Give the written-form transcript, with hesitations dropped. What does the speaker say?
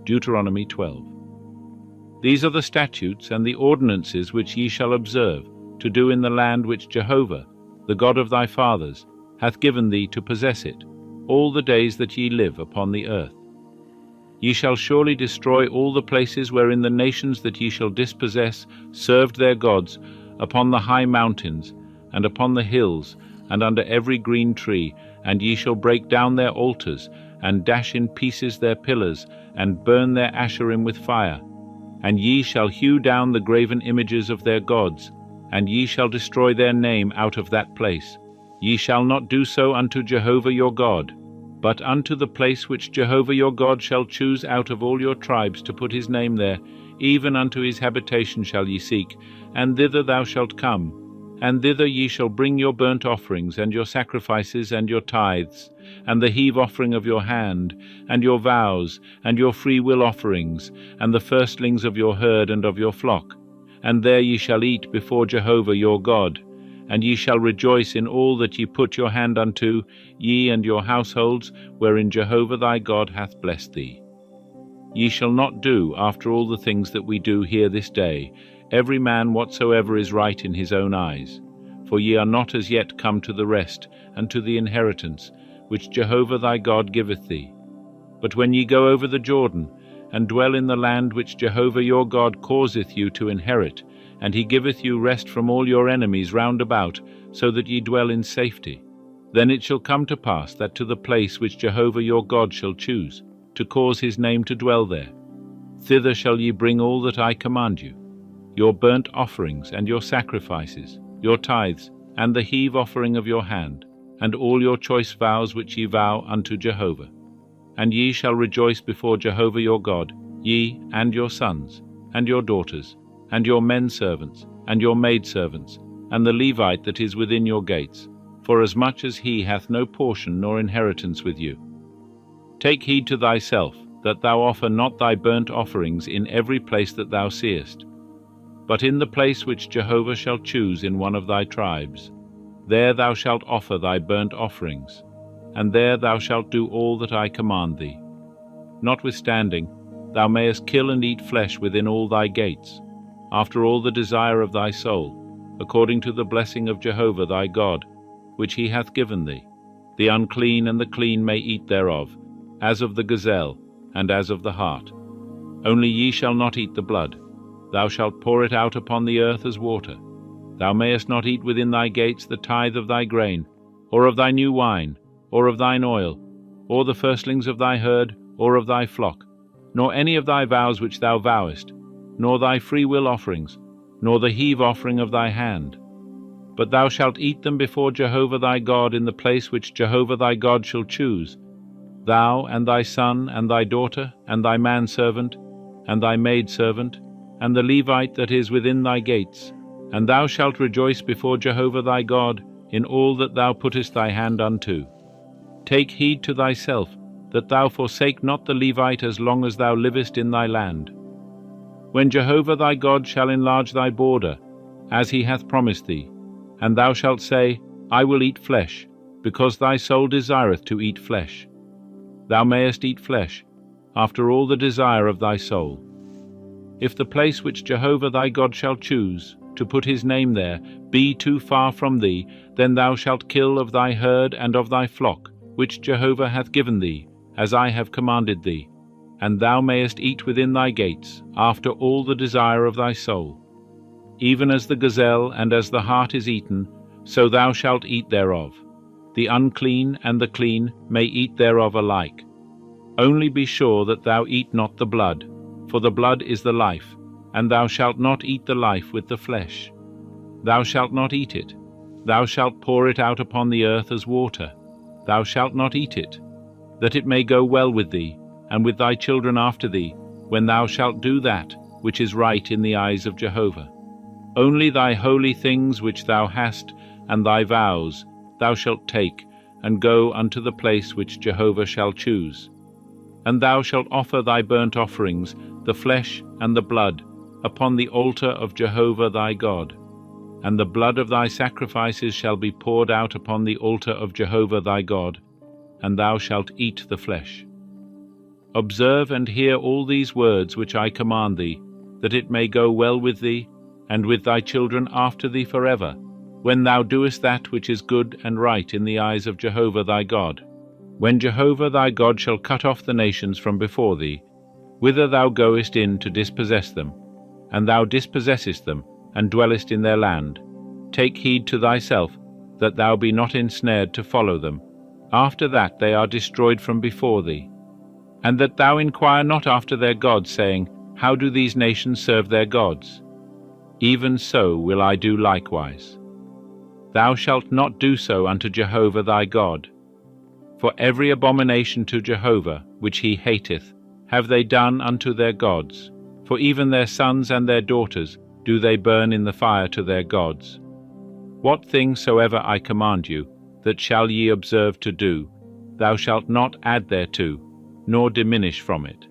Deuteronomy 12. These are the statutes and the ordinances which ye shall observe, to do in the land which Jehovah, the God of thy fathers, hath given thee to possess it, all the days that ye live upon the earth. Ye shall surely destroy all the places wherein the nations that ye shall dispossess served their gods, upon the high mountains, and upon the hills, and under every green tree, and ye shall break down their altars, and dash in pieces their pillars, and burn their Asherim with fire. And ye shall hew down the graven images of their gods, and ye shall destroy their name out of that place. Ye shall not do so unto Jehovah your God, but unto the place which Jehovah your God shall choose out of all your tribes to put his name there, even unto his habitation shall ye seek, and thither thou shalt come. And thither ye shall bring your burnt offerings, and your sacrifices, and your tithes, and the heave offering of your hand, and your vows, and your free will offerings, and the firstlings of your herd and of your flock. And there ye shall eat before Jehovah your God, and ye shall rejoice in all that ye put your hand unto, ye and your households, wherein Jehovah thy God hath blessed thee. Ye shall not do after all the things that we do here this day, every man whatsoever is right in his own eyes. For ye are not as yet come to the rest, and to the inheritance, which Jehovah thy God giveth thee. But when ye go over the Jordan, and dwell in the land which Jehovah your God causeth you to inherit, and he giveth you rest from all your enemies round about, so that ye dwell in safety, then it shall come to pass that to the place which Jehovah your God shall choose, to cause his name to dwell there, thither shall ye bring all that I command you, your burnt offerings and your sacrifices, your tithes, and the heave offering of your hand, and all your choice vows which ye vow unto Jehovah. And ye shall rejoice before Jehovah your God, ye and your sons, and your daughters, and your men servants, and your maidservants, and the Levite that is within your gates, forasmuch as he hath no portion nor inheritance with you. Take heed to thyself, that thou offer not thy burnt offerings in every place that thou seest, but in the place which Jehovah shall choose in one of thy tribes. There thou shalt offer thy burnt offerings, and there thou shalt do all that I command thee. Notwithstanding, thou mayest kill and eat flesh within all thy gates, after all the desire of thy soul, according to the blessing of Jehovah thy God, which he hath given thee. The unclean and the clean may eat thereof, as of the gazelle, and as of the hart. Only ye shall not eat the blood. Thou shalt pour it out upon the earth as water. Thou mayest not eat within thy gates the tithe of thy grain, or of thy new wine, or of thine oil, or the firstlings of thy herd, or of thy flock, nor any of thy vows which thou vowest, nor thy free will offerings, nor the heave offering of thy hand. But thou shalt eat them before Jehovah thy God in the place which Jehovah thy God shall choose, thou and thy son and thy daughter, and thy manservant, and thy maidservant, and the Levite that is within thy gates. And thou shalt rejoice before Jehovah thy God in all that thou puttest thy hand unto. Take heed to thyself, that thou forsake not the Levite as long as thou livest in thy land. When Jehovah thy God shall enlarge thy border, as he hath promised thee, and thou shalt say, I will eat flesh, because thy soul desireth to eat flesh. Thou mayest eat flesh, after all the desire of thy soul. If the place which Jehovah thy God shall choose, to put his name there, be too far from thee, then thou shalt kill of thy herd and of thy flock, which Jehovah hath given thee, as I have commanded thee, and thou mayest eat within thy gates, after all the desire of thy soul. Even as the gazelle and as the hart is eaten, so thou shalt eat thereof. The unclean and the clean may eat thereof alike. Only be sure that thou eat not the blood, for the blood is the life, and thou shalt not eat the life with the flesh. Thou shalt not eat it. Thou shalt pour it out upon the earth as water. Thou shalt not eat it, that it may go well with thee, and with thy children after thee, when thou shalt do that which is right in the eyes of Jehovah. Only thy holy things which thou hast, and thy vows, thou shalt take, and go unto the place which Jehovah shall choose. And thou shalt offer thy burnt offerings, the flesh and the blood, upon the altar of Jehovah thy God. And the blood of thy sacrifices shall be poured out upon the altar of Jehovah thy God, and thou shalt eat the flesh. Observe and hear all these words which I command thee, that it may go well with thee, and with thy children after thee forever, when thou doest that which is good and right in the eyes of Jehovah thy God. When Jehovah thy God shall cut off the nations from before thee, whither thou goest in to dispossess them, and thou dispossessest them, and dwellest in their land, take heed to thyself, that thou be not ensnared to follow them, after that they are destroyed from before thee. And that thou inquire not after their gods, saying, How do these nations serve their gods? Even so will I do likewise. Thou shalt not do so unto Jehovah thy God. For every abomination to Jehovah, which he hateth, have they done unto their gods, for even their sons and their daughters do they burn in the fire to their gods. What thing soever I command you, that shall ye observe to do, thou shalt not add thereto, nor diminish from it.